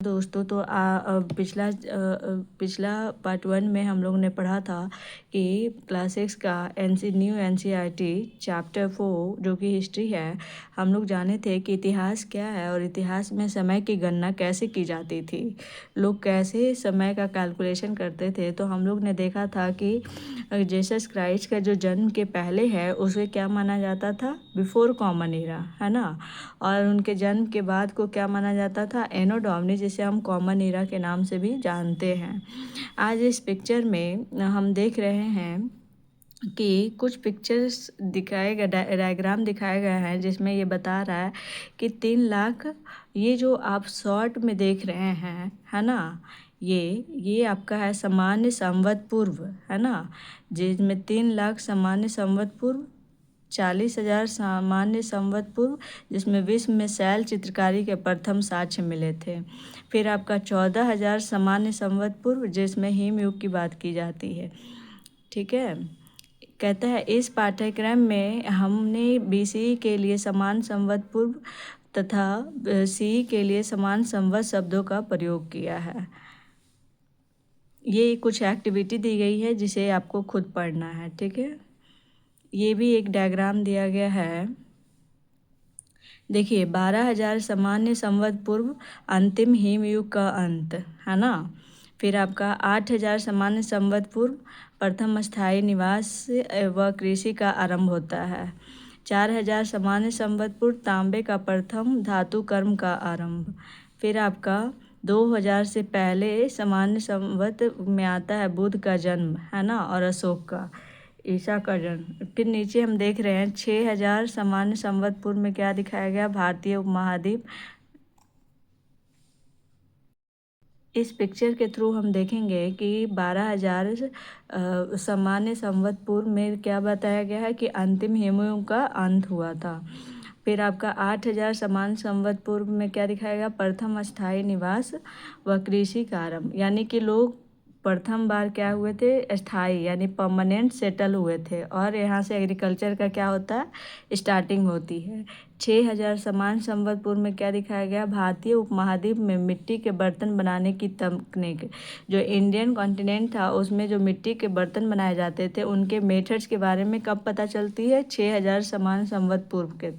दोस्तों तो पिछला पार्ट 1 में हम लोग ने पढ़ा था कि क्लास 6 का न्यू NCERT चैप्टर 4 जो कि हिस्ट्री है, हम लोग जाने थे कि इतिहास क्या है और इतिहास में समय की गणना कैसे की जाती थी, लोग कैसे समय का कैलकुलेशन करते थे। तो हम लोग ने देखा था कि जीसस क्राइस्ट का जो जन्म के पहले है उसे क्या माना जाता था, बिफोर कॉमन एरा, है ना। और उनके जन्म के बाद को क्या माना जाता था, एनो डोमिनी, जिसे हम कॉमन एरा के नाम से भी जानते हैं। आज इस पिक्चर में हम देख रहे हैं कि कुछ पिक्चर्स दिखाए गए, डायग्राम दिखाया गया है जिसमें ये बता रहा है कि 3 लाख, ये जो आप शॉर्ट में देख रहे हैं, है ना, ये आपका है सामान्य संवत पूर्व, है ना, जिसमें 3 लाख सामान्य संवत पूर्व, 40,000 सामान्य संवत पूर्व, जिसमें विश्व में शैल चित्रकारी के प्रथम साक्ष्य मिले थे। फिर आपका 14,000 सामान्य संवत पूर्व, जिसमें हिमयुग की बात की जाती है। ठीक है, कहता है इस पाठ्यक्रम में हमने BCE के लिए समान संवत पूर्व तथा CE के लिए समान संवत शब्दों का प्रयोग किया है। ये कुछ एक्टिविटी दी गई है जिसे आपको खुद पढ़ना है। ठीक है, ये भी एक डायग्राम दिया गया है। देखिए, 12,000 सामान्य संवत पूर्व, अंतिम हिमयुग का अंत, है ना। फिर आपका 8,000 सामान्य संवत पूर्व, प्रथम स्थायी निवास व कृषि का आरंभ होता है। 4,000 सामान्य संवत पूर्व, तांबे का प्रथम धातु कर्म का आरंभ। फिर आपका 2,000 से पहले सामान्य संवत में आता है बुद्ध का जन्म, है ना, और अशोक का, ईसा का जन्म। फिर नीचे हम देख रहे हैं 6,000 सामान्य संवत पूर्व में क्या दिखाया गया, भारतीय उपमहाद्वीप। इस पिक्चर के थ्रू हम देखेंगे कि 12,000 सामान्य संवत पूर्व में क्या बताया गया है कि अंतिम हिमयुग का अंत हुआ था। फिर आपका 8,000 सामान्य संवत पूर्व में क्या दिखाया गया, प्रथम स्थायी निवास व कृषि का आरंभ, यानी कि लोग प्रथम बार क्या हुए थे, स्थायी यानी परमानेंट सेटल हुए थे, और यहाँ से एग्रीकल्चर का क्या होता है, स्टार्टिंग होती है। 6,000 सामान्य संवत पूर्व में क्या दिखाया गया, भारतीय उपमहाद्वीप में मिट्टी के बर्तन बनाने की तकनीक, जो इंडियन कॉन्टिनेंट था उसमें जो मिट्टी के बर्तन बनाए जाते थे उनके मेथड्स के बारे में कब पता चलती है, 6,000 सामान्य संवत पूर्व के।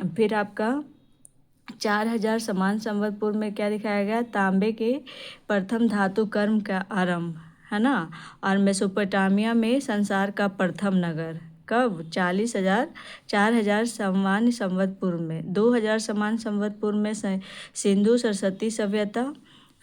फिर आपका 4,000 सामान्य संवत पूर्व में क्या दिखाया गया, तांबे के प्रथम धातु कर्म का आरंभ, है ना, और मेसोपोटामिया में संसार का प्रथम नगर कब, 4,000 सामान्य संवत पूर्व में। 2,000 सामान्य संवत पूर्व में सिंधु सरस्वती सभ्यता।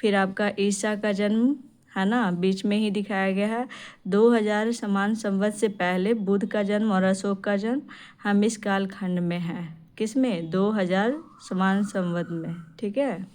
फिर आपका ईसा का जन्म, है ना, बीच में ही दिखाया गया है। 2,000 सामान्य संवत से पहले बुद्ध का जन्म और अशोक का जन्म, हम इस कालखंड में हैं, किसमें, 2,000 सामान्य संवत में। ठीक है,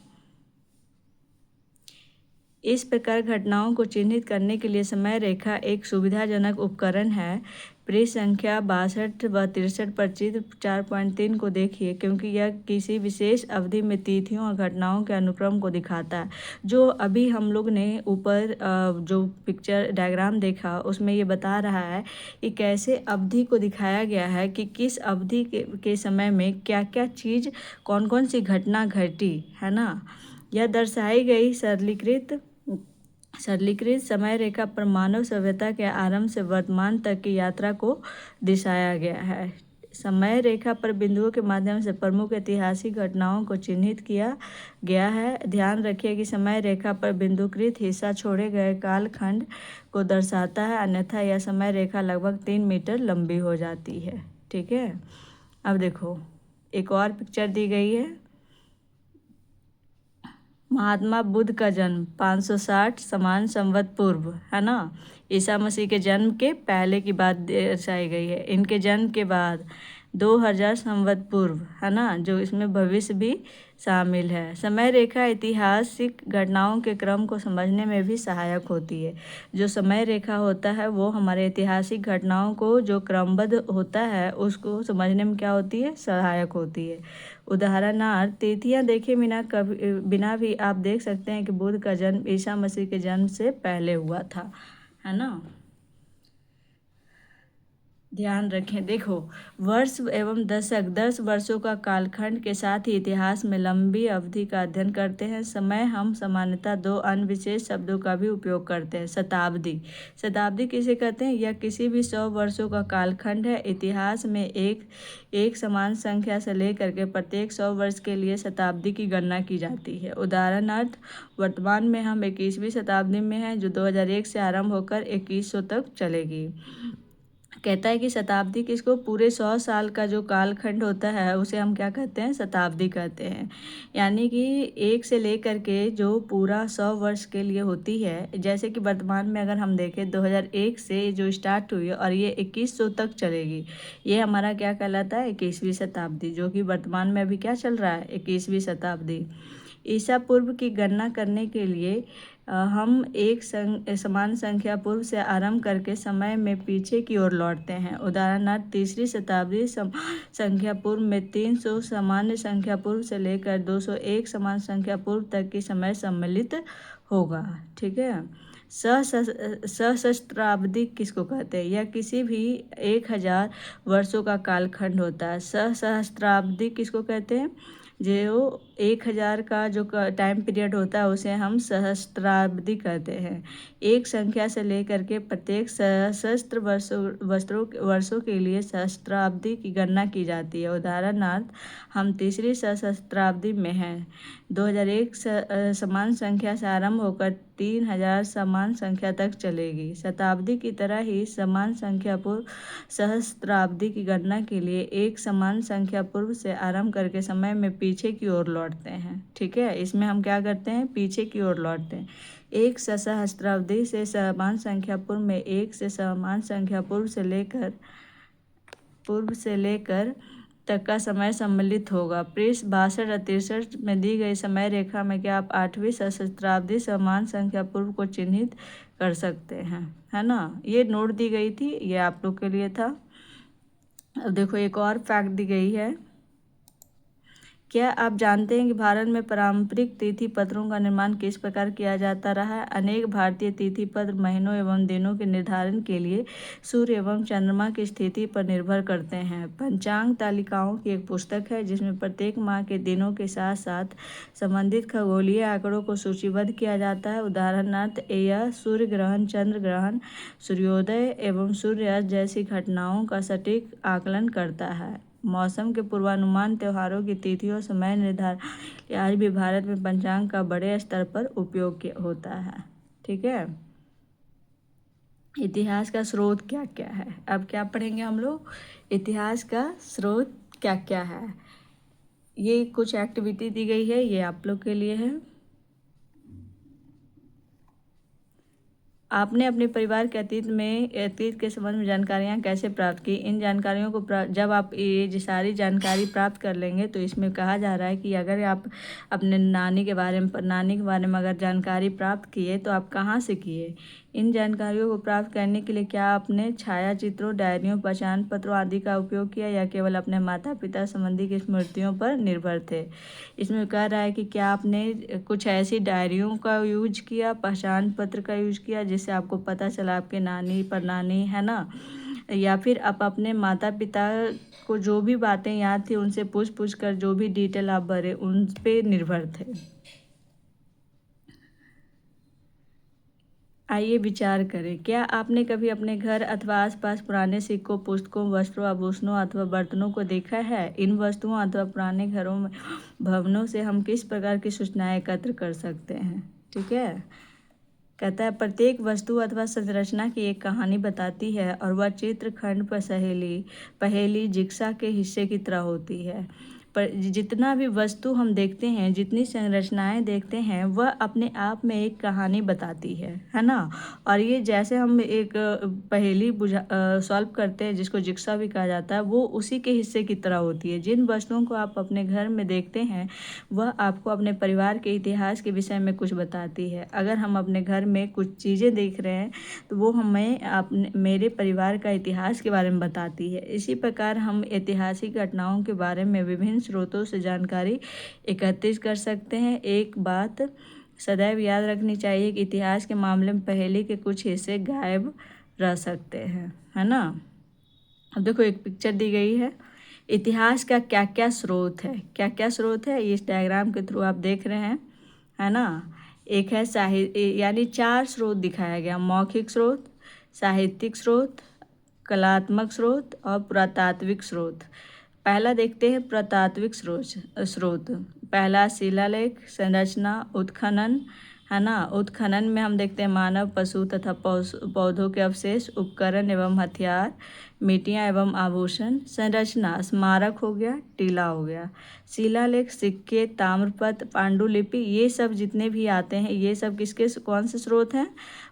इस प्रकार घटनाओं को चिन्हित करने के लिए समय रेखा एक सुविधाजनक उपकरण है। पृष्ठ संख्या 62 व 63 पर चित्र 4.3 को देखिए, क्योंकि यह किसी विशेष अवधि में तिथियों और घटनाओं के अनुक्रम को दिखाता है। जो अभी हम लोग ने ऊपर जो पिक्चर डायग्राम देखा उसमें ये बता रहा है कि कैसे अवधि को दिखाया गया है कि किस अवधि के समय में क्या क्या चीज़, कौन कौन सी घटना घटी, है ना। यह दर्शाई गई सरलीकृत समय रेखा पर मानव सभ्यता के आरंभ से वर्तमान तक की यात्रा को दर्शाया गया है। समय रेखा पर बिंदुओं के माध्यम से प्रमुख ऐतिहासिक घटनाओं को चिन्हित किया गया है। ध्यान रखिए कि समय रेखा पर बिंदुकृत हिस्सा छोड़े गए कालखंड को दर्शाता है, अन्यथा यह समय रेखा लगभग 3 मीटर लंबी हो जाती है। ठीक है, अब देखो एक और पिक्चर दी गई है। महात्मा बुद्ध का जन्म 560 समान संवत पूर्व, है ना, ईसा मसीह के जन्म के पहले की बात दर्शाई गई है। इनके जन्म के बाद 2,000 संवत पूर्व, है ना, जो इसमें भविष्य भी शामिल है। समय रेखा ऐतिहासिक घटनाओं के क्रम को समझने में भी सहायक होती है। जो समय रेखा होता है वो हमारे ऐतिहासिक घटनाओं को जो क्रमबद्ध होता है उसको समझने में क्या होती है, सहायक होती है। उदाहरणार्थ तिथियां देखे बिना भी आप देख सकते हैं कि बुद्ध का जन्म ईसा मसीह के जन्म से पहले हुआ था, है ना। ध्यान रखें। देखो, वर्ष एवं दशक 10 वर्षों का कालखंड के साथ ही इतिहास में लंबी अवधि का अध्ययन करते हैं। समय हम सामान्यतः दो अन्य विशेष शब्दों का भी उपयोग करते हैं। शताब्दी, शताब्दी किसे कहते हैं? यह किसी भी 100 वर्षों का कालखंड है। इतिहास में एक समान संख्या से लेकर के प्रत्येक 100 वर्ष के लिए शताब्दी की गणना की जाती है। उदाहरणार्थ, वर्तमान में हम 21वीं शताब्दी में हैं, जो 2001 से आरंभ होकर 2100 तक चलेगी। कहता है कि शताब्दी किसको, पूरे 100 साल का जो कालखंड होता है उसे हम क्या कहते हैं? शताब्दी कहते हैं। यानी कि एक से लेकर के जो पूरा 100 वर्ष के लिए होती है, जैसे कि वर्तमान में अगर हम देखें 2001 से जो स्टार्ट हुई है और ये 2100 तक चलेगी, ये हमारा क्या कहलाता है? 21वीं शताब्दी, जो कि वर्तमान में अभी क्या चल रहा है? 21वीं शताब्दी। ईसा पूर्व की गणना करने के लिए हम एक समान संख्या पूर्व से आरंभ करके समय में पीछे की ओर लौटते हैं। उदाहरणार्थ, तीसरी शताब्दी संख्या पूर्व में 300 सामान्य संख्या पूर्व से लेकर 201 समान संख्या पूर्व तक की समय सम्मिलित होगा। ठीक है। सहस्त्राब्दी किसको कहते हैं? यह किसी भी 1000 वर्षों का कालखंड होता है। सहस्त्राब्दी किसको कहते हैं? जो 1000 का जो टाइम पीरियड होता है उसे हम सहस्त्राब्दी कहते हैं। एक संख्या से लेकर के प्रत्येक सहस्त्र वर्षों के लिए सहस्त्राब्दी की गणना की जाती है। उदाहरणार्थ, हम तीसरी सहस्त्राब्दी में हैं। 2001 समान संख्या से आरंभ होकर 3000 समान संख्या तक चलेगी। शताब्दी की तरह ही समान संख्या पूर्व सहस्त्राब्दी की गणना के लिए एक समान संख्या पूर्व से आरंभ करके समय में पीछे की ओर लौटते हैं। ठीक है, इसमें हम क्या करते हैं? पीछे की ओर लौटते हैं। एक सहस्त्राब्दी से समान संख्या पूर्व में एक से समान संख्या पूर्व से लेकर तक का समय सम्मिलित होगा। पृष्ठ 62 और 63 में दी गई समय रेखा में क्या आप 8वीं सहस्त्राब्दी समान संख्या पूर्व को चिन्हित कर सकते हैं? है ना, ये नोट दी गई थी, ये आप लोग के लिए था। अब देखो, एक और फैक्ट दी गई है। क्या आप जानते हैं कि भारत में पारंपरिक तिथि पत्रों का निर्माण किस प्रकार किया जाता रहा है? अनेक भारतीय तिथि पत्र महीनों एवं दिनों के निर्धारण के लिए सूर्य एवं चंद्रमा की स्थिति पर निर्भर करते हैं। पंचांग तालिकाओं की एक पुस्तक है जिसमें प्रत्येक माह के दिनों के साथ साथ संबंधित खगोलीय आंकड़ों को सूचीबद्ध किया जाता है। उदाहरणार्थ, यह सूर्य ग्रहण, चंद्र ग्रहण, सूर्योदय एवं सूर्यास्त जैसी घटनाओं का सटीक आकलन करता है। मौसम के पूर्वानुमान, त्योहारों की तिथियों, समय निर्धारण आज भी भारत में पंचांग का बड़े स्तर पर उपयोग होता है। ठीक है। इतिहास का स्रोत क्या क्या है? अब क्या पढ़ेंगे हम लोग? इतिहास का स्रोत क्या क्या है। ये कुछ एक्टिविटी दी गई है, ये आप लोग के लिए है। आपने अपने परिवार के अतीत के संबंध में जानकारियाँ कैसे प्राप्त की? इन जानकारियों को जब आप ये सारी जानकारी प्राप्त कर लेंगे तो इसमें कहा जा रहा है कि अगर आप अपने नानी के बारे में अगर जानकारी प्राप्त किए तो आप कहाँ से किए? इन जानकारियों को प्राप्त करने के लिए क्या आपने छाया चित्रों, डायरियों, पहचान पत्रों आदि का उपयोग किया या केवल अपने माता पिता संबंधी की स्मृतियों पर निर्भर थे? इसमें कह रहा है कि क्या आपने कुछ ऐसी डायरियों का यूज किया, पहचान पत्र का यूज किया जिससे आपको पता चला आपके नानी परनानी, है ना, या फिर आप अपने माता पिता को जो भी बातें याद थी उनसे पूछ कर जो भी डिटेल आप भरे उन पे निर्भर थे। आइए विचार करें। क्या आपने कभी अपने घर अथवा आसपास पुराने सिक्कों, पुस्तकों, वस्त्रों, आभूषणों अथवा बर्तनों को देखा है? इन वस्तुओं अथवा पुराने घरों में भवनों से हम किस प्रकार की सूचनाएं एकत्र कर सकते हैं? ठीक है। कहता है प्रत्येक वस्तु अथवा संरचना की एक कहानी बताती है और वह चित्रखंड पर पहेली जिक्सा के हिस्से की तरह होती है। पर जितना भी वस्तु हम देखते हैं, जितनी संरचनाएं देखते हैं, वह अपने आप में एक कहानी बताती है ना। और ये जैसे हम एक पहेली सॉल्व करते हैं जिसको जिक्सा भी कहा जाता है, वो उसी के हिस्से की तरह होती है। जिन वस्तुओं को आप अपने घर में देखते हैं वह आपको अपने परिवार के इतिहास के विषय में कुछ बताती है। अगर हम अपने घर में कुछ चीज़ें देख रहे हैं तो वो हमें मेरे परिवार का इतिहास के बारे में बताती है। इसी प्रकार हम ऐतिहासिक घटनाओं के बारे में विभिन्न स्रोतों से जानकारी एकत्रित कर सकते हैं। एक बात सदैव याद रखनी चाहिए कि इतिहास के मामले में पहेली के कुछ हिस्से गायब रह सकते हैं, है ना। अब देखो एक पिक्चर दी गई है, इतिहास का क्या क्या स्रोत है, क्या क्या स्रोत है इस डायग्राम के थ्रू आप देख रहे हैं, है ना। एक है साहित्य, यानी 4 स्रोत दिखाया गया, मौखिक स्रोत, साहित्यिक स्रोत, कलात्मक स्रोत और पुरातात्विक स्रोत। पहला देखते हैं पुरातात्विक स्रोत। पहला शिलालेख, संरचना, उत्खनन, है ना। उत्खनन में हम देखते हैं मानव, पशु तथा पौधों के अवशेष, उपकरण एवं हथियार, मिट्टियाँ एवं आभूषण। संरचना स्मारक हो गया, टीला हो गया। शिलालेख सिक्के, ताम्रपत्र, पांडुलिपि, ये सब जितने भी आते हैं ये सब किसके कौन से स्रोत हैं,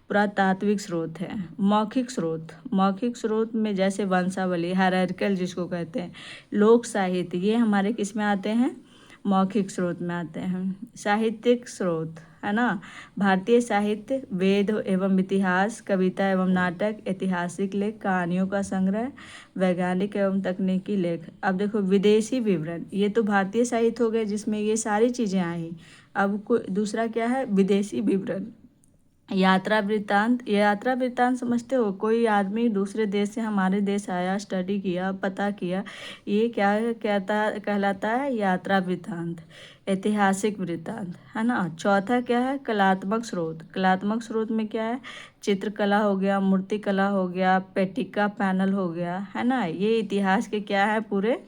पुरातात्विक स्रोत है। मौखिक स्रोत में जैसे वंशावली, हायरार्किकल जिसको कहते हैं, लोक साहित्य, ये हमारे किस में आते हैं, मौखिक स्रोत में आते हैं। साहित्यिक स्रोत, है ना, भारतीय साहित्य, वेद एवं इतिहास, कविता एवं नाटक, ऐतिहासिक लेख, कहानियों का संग्रह, वैज्ञानिक एवं तकनीकी लेख। अब देखो विदेशी विवरण, ये तो भारतीय साहित्य हो गए जिसमें ये सारी चीज़ें आई। अब दूसरा क्या है, विदेशी विवरण। यात्रा वृत्तांत समझते हो, कोई आदमी दूसरे देश से हमारे देश आया, स्टडी किया, पता किया, ये क्या कहलाता है, यात्रा वृत्तांत। ऐतिहासिक वृत्तांत, है ना। चौथा क्या है, कलात्मक स्रोत में क्या है, चित्रकला हो गया, मूर्तिकला हो गया, पेटिका पैनल हो गया, है ना। ये इतिहास के क्या है, पूरे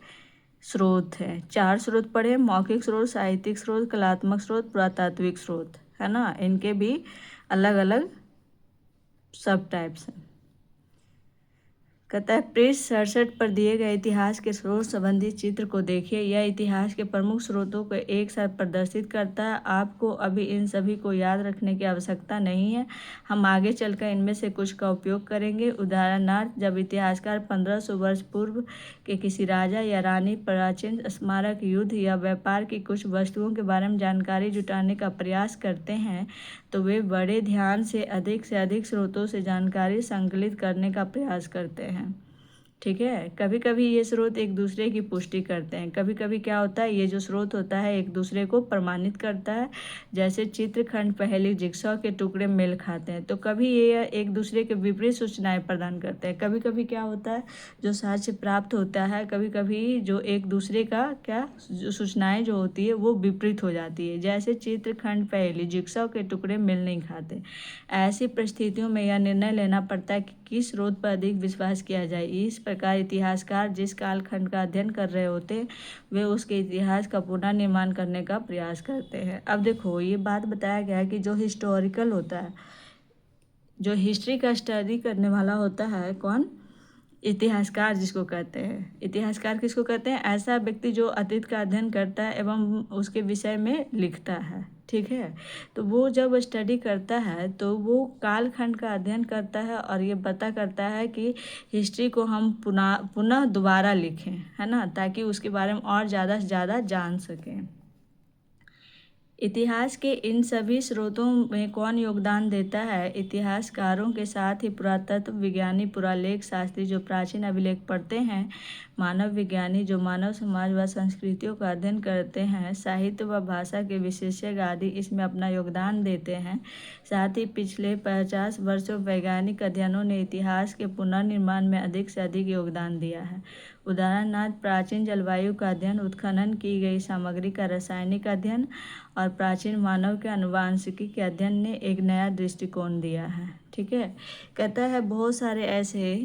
स्रोत है। 4 स्रोत पढ़े, मौखिक स्रोत, साहित्यिक स्रोत, कलात्मक स्रोत, पुरातात्विक स्रोत, है ना। इनके भी अलग अलग सब टाइप्स हैं। कहता है पृष्ठ 67 पर दिए गए इतिहास के स्रोत संबंधी चित्र को देखिए। यह इतिहास के प्रमुख स्रोतों को एक साथ प्रदर्शित करता है। आपको अभी इन सभी को याद रखने की आवश्यकता नहीं है, हम आगे चलकर इनमें से कुछ का उपयोग करेंगे। उदाहरणार्थ, जब इतिहासकार 1500 वर्ष पूर्व के किसी राजा या रानी, प्राचीन स्मारक, युद्ध या व्यापार की कुछ वस्तुओं के बारे में जानकारी जुटाने का प्रयास करते हैं तो वे बड़े ध्यान से अधिक स्रोतों से जानकारी संकलित करने का प्रयास करते हैं। ठीक है, कभी कभी ये स्रोत एक दूसरे की पुष्टि करते हैं, कभी कभी क्या होता है, ये जो स्रोत होता है एक दूसरे को प्रमाणित करता है। जैसे चित्रखंड पहेली, जिक्सॉ के टुकड़े मेल खाते हैं, तो कभी ये एक दूसरे के विपरीत सूचनाएं प्रदान करते हैं। कभी कभी क्या होता है, जो साक्ष्य प्राप्त होता है, कभी कभी जो एक दूसरे का क्या जो सूचनाएं जो होती है वो विपरीत हो जाती है। जैसे चित्रखंड पहेली, जिक्सॉ के टुकड़े मेल नहीं खाते। ऐसी परिस्थितियों में यह निर्णय लेना पड़ता है कि किस स्रोत पर अधिक विश्वास किया जाए। इस प्रकार इतिहासकार जिस कालखंड का अध्ययन कर रहे होते हैं वे उसके इतिहास का पुनर्निर्माण करने का प्रयास करते हैं। अब देखो ये बात बताया गया है कि जो हिस्टोरिकल होता है, जो हिस्ट्री का स्टडी करने वाला होता है, कौन, इतिहासकार जिसको कहते हैं। इतिहासकार किसको कहते हैं, ऐसा व्यक्ति जो अतीत का अध्ययन करता है एवं उसके विषय में लिखता है। ठीक है, तो वो जब स्टडी करता है तो वो कालखंड का अध्ययन करता है और ये पता करता है कि हिस्ट्री को हम पुनः दोबारा लिखें, है ना, ताकि उसके बारे में और ज़्यादा से ज़्यादा जान सकें। इतिहास के इन सभी स्रोतों में कौन योगदान देता है, इतिहासकारों के साथ ही पुरातत्व विज्ञानी, पुरालेख शास्त्री जो प्राचीन अभिलेख पढ़ते हैं, मानव विज्ञानी जो मानव समाज व संस्कृतियों का अध्ययन करते हैं, साहित्य व भाषा के विशेषज्ञ आदि इसमें अपना योगदान देते हैं। साथ ही पिछले 50 वर्षों वैज्ञानिक अध्ययनों ने इतिहास के पुनर्निर्माण में अधिक से अधिक योगदान दिया है। उदाहरणार्थ, प्राचीन जलवायु का अध्ययन, उत्खनन की गई सामग्री का रासायनिक अध्ययन और प्राचीन मानव के आनुवांशिकी के अध्ययन ने एक नया दृष्टिकोण दिया है। ठीक है, कहता है बहुत सारे ऐसे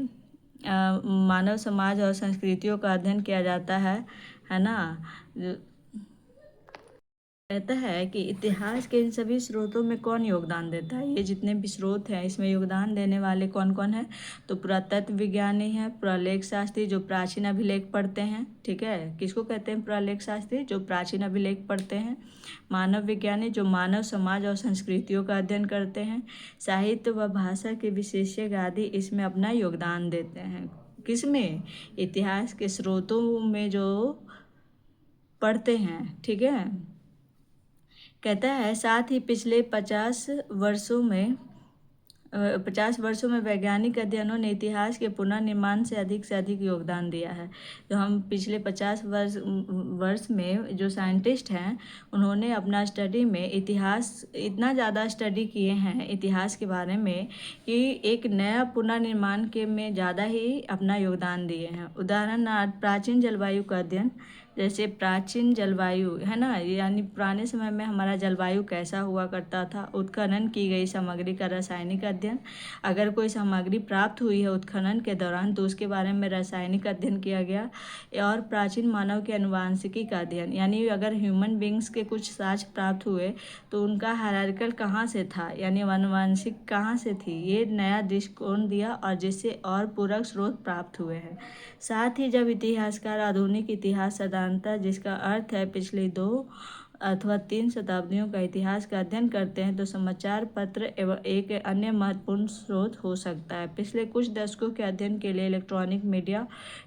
मानव समाज और संस्कृतियों का अध्ययन किया जाता है ना। कहता है कि इतिहास के इन सभी स्रोतों में कौन योगदान देता है, ये जितने भी स्रोत हैं इसमें योगदान देने वाले कौन कौन है, तो पुरातत्व विज्ञानी है, पुरालेख शास्त्री जो प्राचीन अभिलेख पढ़ते हैं। ठीक है, किसको कहते हैं, पुरालेख शास्त्री जो प्राचीन अभिलेख पढ़ते हैं। मानव विज्ञानी जो मानव समाज और संस्कृतियों का अध्ययन करते हैं। साहित्य व भाषा के विशेषज्ञ आदि इसमें अपना योगदान देते हैं। किसमें, इतिहास के स्रोतों में जो पढ़ते हैं। ठीक है, कहता है साथ ही पिछले 50 वर्षों में 50 वर्षों में वैज्ञानिक अध्ययनों ने इतिहास के पुनर्निर्माण से अधिक योगदान दिया है। तो हम पिछले 50 वर्ष में जो साइंटिस्ट हैं उन्होंने अपना स्टडी में इतिहास इतना ज़्यादा स्टडी किए हैं इतिहास के बारे में कि एक नया पुनर्निर्माण के में ज़्यादा ही अपना योगदान दिए हैं। उदाहरणार्थ प्राचीन जलवायु का अध्ययन, जैसे प्राचीन जलवायु है ना, यानी पुराने समय में हमारा जलवायु कैसा हुआ करता था, उत्खनन की गई सामग्री का रासायनिक अध्ययन। अगर कोई सामग्री प्राप्त हुई है उत्खनन के दौरान तो उसके बारे में रासायनिक अध्ययन किया गया। और प्राचीन मानव के अनुवांशिकी का अध्ययन, यानी अगर ह्यूमन बींग्स के कुछ साक्ष्य प्राप्त हुए तो उनका हायरार्किकल कहाँ से था, यानी अनुवांशिक कहाँ से थी, ये नया दृष्टिकोण दिया और जिससे और पूरक स्रोत प्राप्त हुए हैं। साथ ही जब इतिहासकार आधुनिक इतिहास साधारणतः, जिसका अर्थ है पिछली 2 अथवा 3 शताब्दियों का इतिहास का अध्ययन करते हैं, तो समाचार पत्र एवं एक अन्य महत्वपूर्ण स्रोत हो सकता है। पिछले कुछ दशकों के अध्ययन के लिए इलेक्ट्रॉनिक मीडिया,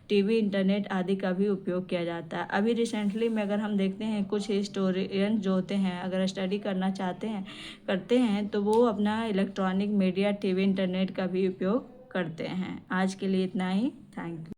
टीवी, इंटरनेट आदि का भी उपयोग किया जाता है। अभी रिसेंटली में अगर हम देखते हैं कुछ हिस्टोरियन जो होते हैं अगर स्टडी करना करते हैं तो वो अपना इलेक्ट्रॉनिक मीडिया, टीवी, इंटरनेट का भी उपयोग करते हैं। आज के लिए इतना ही। Thank you.